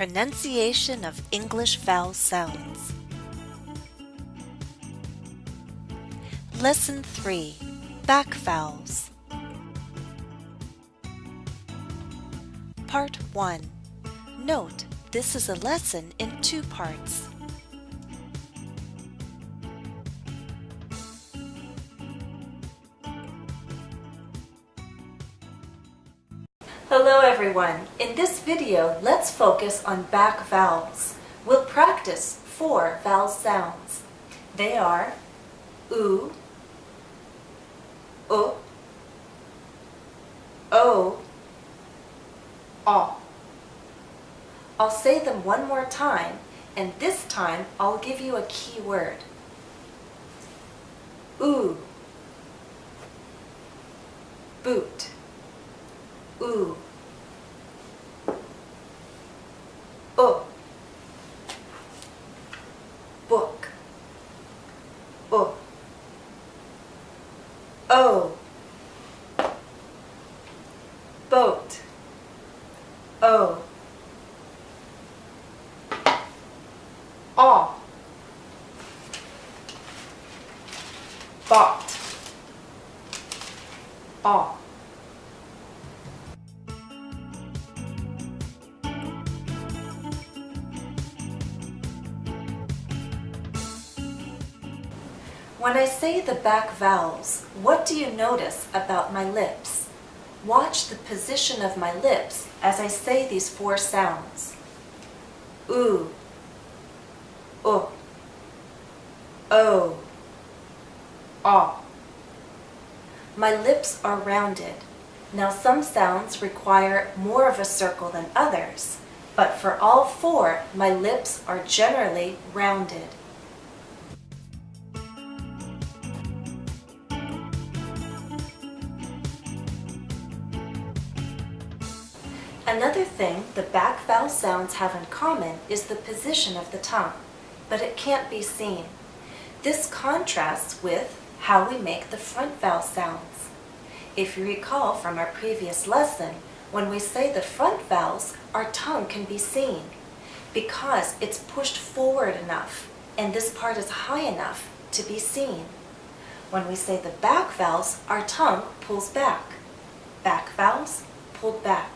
Pronunciation of English vowel sounds. Lesson 3. Back Vowels. Part 1. Note, this is a lesson in 2 parts. Hello everyone! In this video, let's focus on back vowels. We'll practice 4 vowel sounds. They are oo, o, aw. I'll say them one more time, and this time I'll give you a key word. Oo, boot, oo, book, boat, aw, bought, aw. When I say the back vowels, what do you notice about my lips? Watch the position of my lips as I say these 4 sounds. Oo, o, aw. My lips are rounded. Now some sounds require more of a circle than others, but for all 4, my lips are generally rounded. Another thing the back vowel sounds have in common is the position of the tongue, but it can't be seen. This contrasts with how we make the front vowel sounds. If you recall from our previous lesson, when we say the front vowels, our tongue can be seen because it's pushed forward enough and this part is high enough to be seen. When we say the back vowels, our tongue pulls back. Back vowels, pulled back.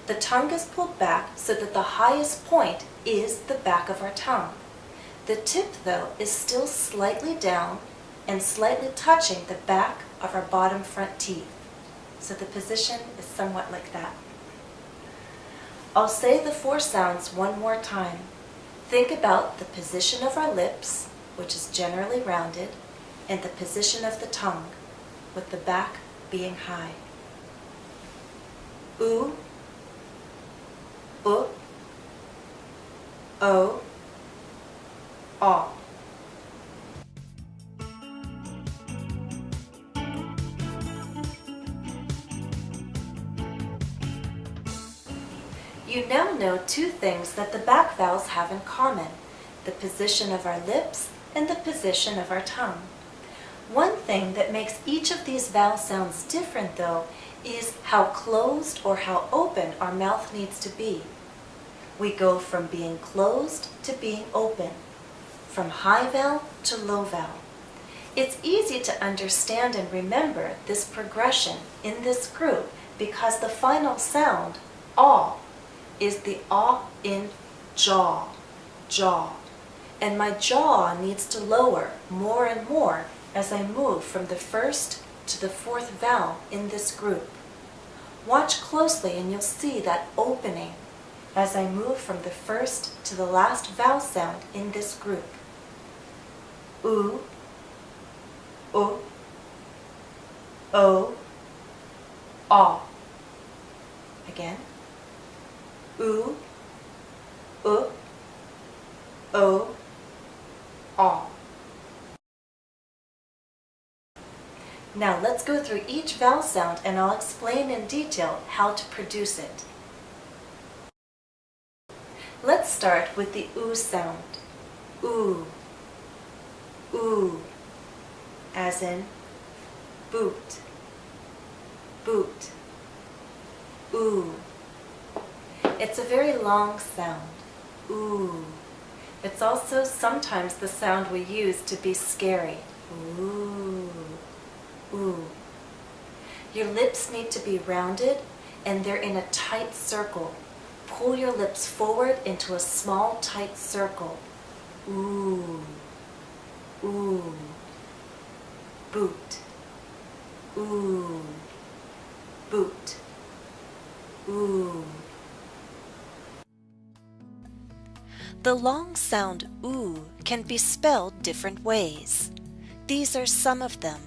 The tongue is pulled back so that the highest point is the back of our tongue. The tip, though, is still slightly down and slightly touching the back of our bottom front teeth. So the position is somewhat like that. I'll say the 4 sounds one more time. Think about the position of our lips, which is generally rounded, and the position of the tongue, with the back being high. Oo, aw. You now know 2 things that the back vowels have in common: the position of our lips and the position of our tongue. One thing that makes each of these vowel sounds different, though, is how closed or how open our mouth needs to be. We go from being closed to being open, from high vowel to low vowel. It's easy to understand and remember this progression in this group because the final sound, aw, is the aw in jaw, jaw. And my jaw needs to lower more and more as I move from the 1st to the 4th vowel in this group. Watch closely and you'll see that opening as I move from the 1st to the last vowel sound in this group. Oo, aw. Again. Oo, aw. Now let's go through each vowel sound and I'll explain in detail how to produce it. Let's start with the oo sound. Oo, oo, as in boot, boot, oo. It's a very long sound. Ooh. It's also sometimes the sound we use to be scary. Ooh. Ooh. Your lips need to be rounded and they're in a tight circle. Pull your lips forward into a small tight circle. Ooh. Ooh. Boot. Ooh. Boot. Ooh. The long sound oo can be spelled different ways. These are some of them.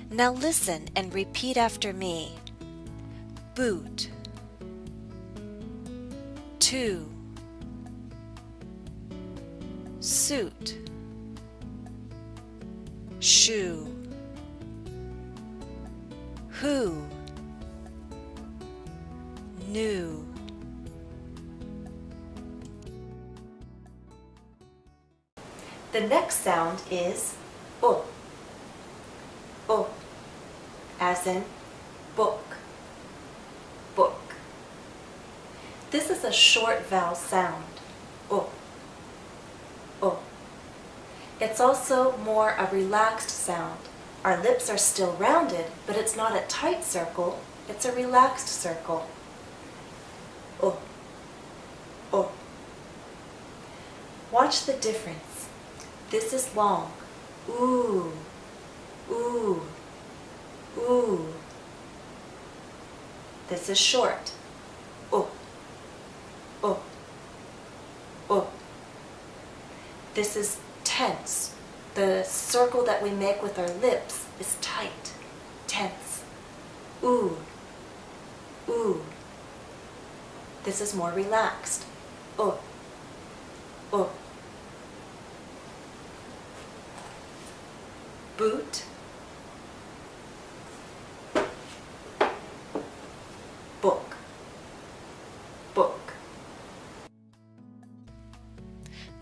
Now listen and repeat after me. Boot. 2. Suit. Shoe. Who. New. The next sound is o. O, as in book, book. This is a short vowel sound. O, o. It's also more a relaxed sound. Our lips are still rounded, but it's not a tight circle, it's a relaxed circle. O, o. Watch the difference. This is long. Ooh, ooh, ooh. This is short. O, o, o. This is tense. The circle that we make with our lips is tight, tense. Ooh, ooh. This is more relaxed. O, o. Boot, book, book.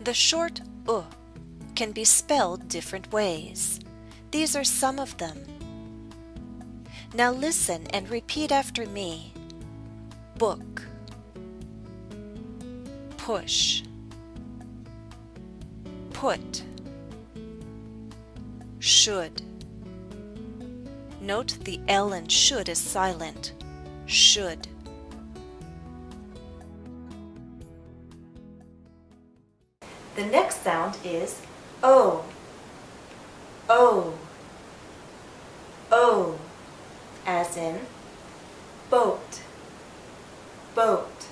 The short U can be spelled different ways. These are some of them. Now listen and repeat after me. Book, push, put, should. Note the L in should is silent. Should. The next sound is O. O. O. As in boat. Boat.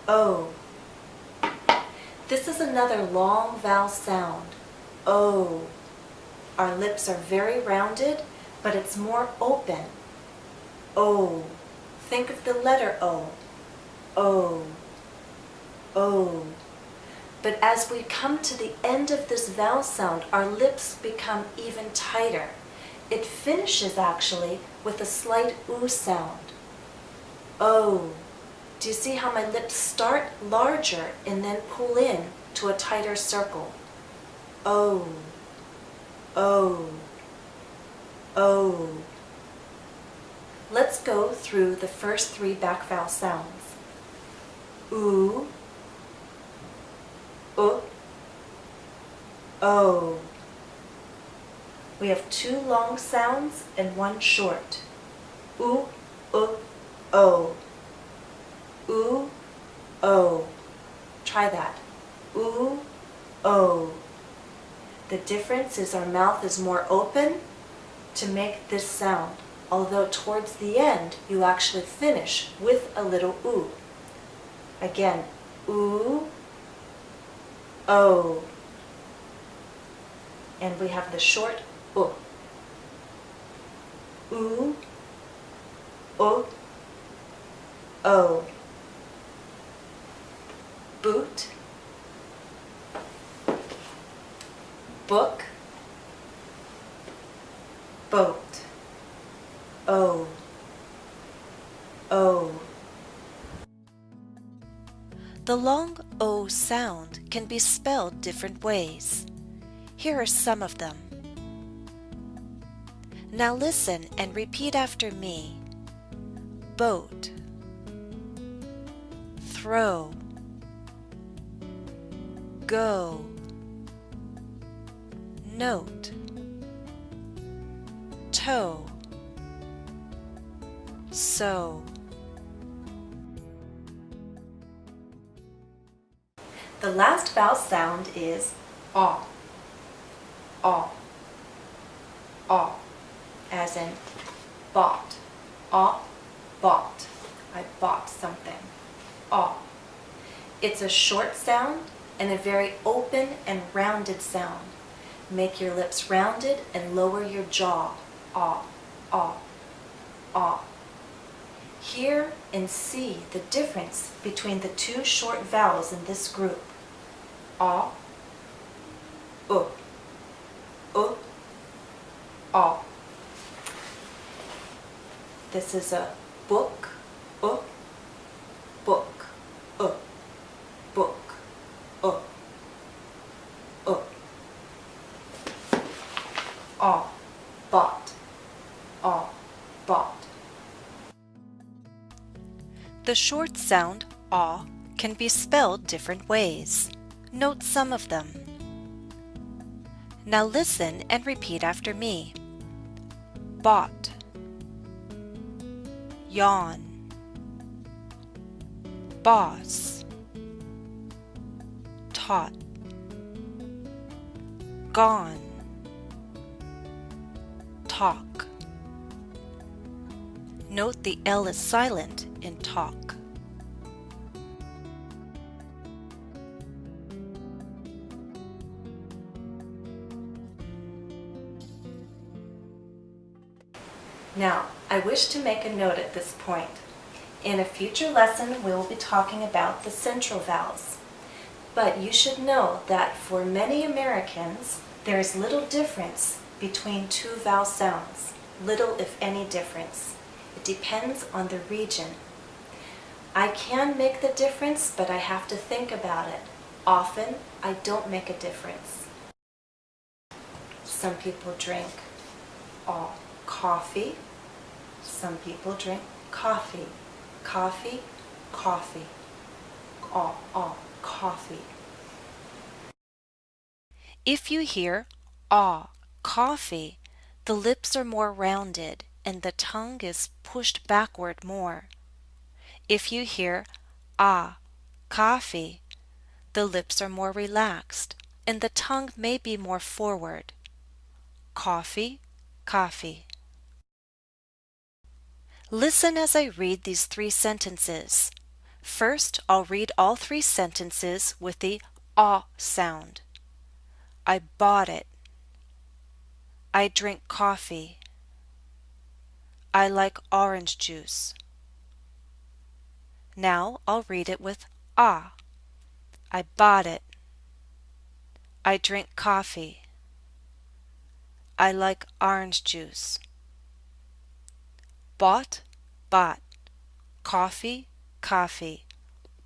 O. This is another long vowel sound. O. Our lips are very rounded, but it's more open. O. Think of the letter O. O. O. But as we come to the end of this vowel sound, our lips become even tighter. It finishes actually with a slight oo sound. O. Do you see how my lips start larger and then pull in to a tighter circle? O. O. O. Let's go through the first 3 back vowel sounds. Oo, U, O. We have 2 long sounds and 1 short. Oo, U, O. Oo, O. Try that. Oo, O. The difference is our mouth is more open to make this sound, although towards the end you actually finish with a little oo. Again, oo, O. And we have the short oo. Oo, U, O. Boot, book, boat. O. O. The long O sound can be spelled different ways. Here are some of them. Now listen and repeat after me. Boat, throw, go, note, toe, so. The last vowel sound is aw, aw, aw, as in bought, aw, bought. I bought something. Aw. It's a short sound and a very open and rounded sound. Make your lips rounded and lower your jaw. Aw, aw, aw. Hear and see the difference between the two short vowels in this group. Aw, aw. This is a book, book, book, aw, bought, aw, bought. The short sound aw can be spelled different ways. Note some of them. Now listen and repeat after me. Bought, yawn, boss, taught, gone, talk. Note the L is silent in talk. Now, I wish to make a note at this point. In a future lesson, we will be talking about the central vowels. But you should know that for many Americans, there is little difference between two vowel sounds. Little, if any, difference. It depends on the region. I can make the difference, but I have to think about it. Often, I don't make a difference. Some people drink coffee. Some people drink coffee. Coffee, coffee. Coffee. If you hear coffee, the lips are more rounded and the tongue is pushed backward more. If you hear coffee, the lips are more relaxed and the tongue may be more forward. Coffee, coffee. Listen as I read these three sentences. First, I'll read all three sentences with the aw sound. I bought it. I drink coffee. I like orange juice. Now I'll read it with ah. I bought it. I drink coffee. I like orange juice. Bought, bought. Coffee, coffee.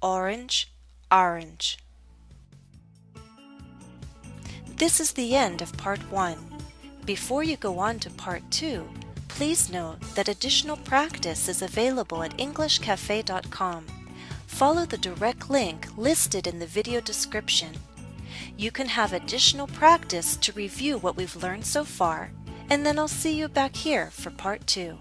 Orange, orange. This is the end of part 1. Before you go on to part 2, please note that additional practice is available at EnglishCafe.com. Follow the direct link listed in the video description. You can have additional practice to review what we've learned so far, and then I'll see you back here for part 2.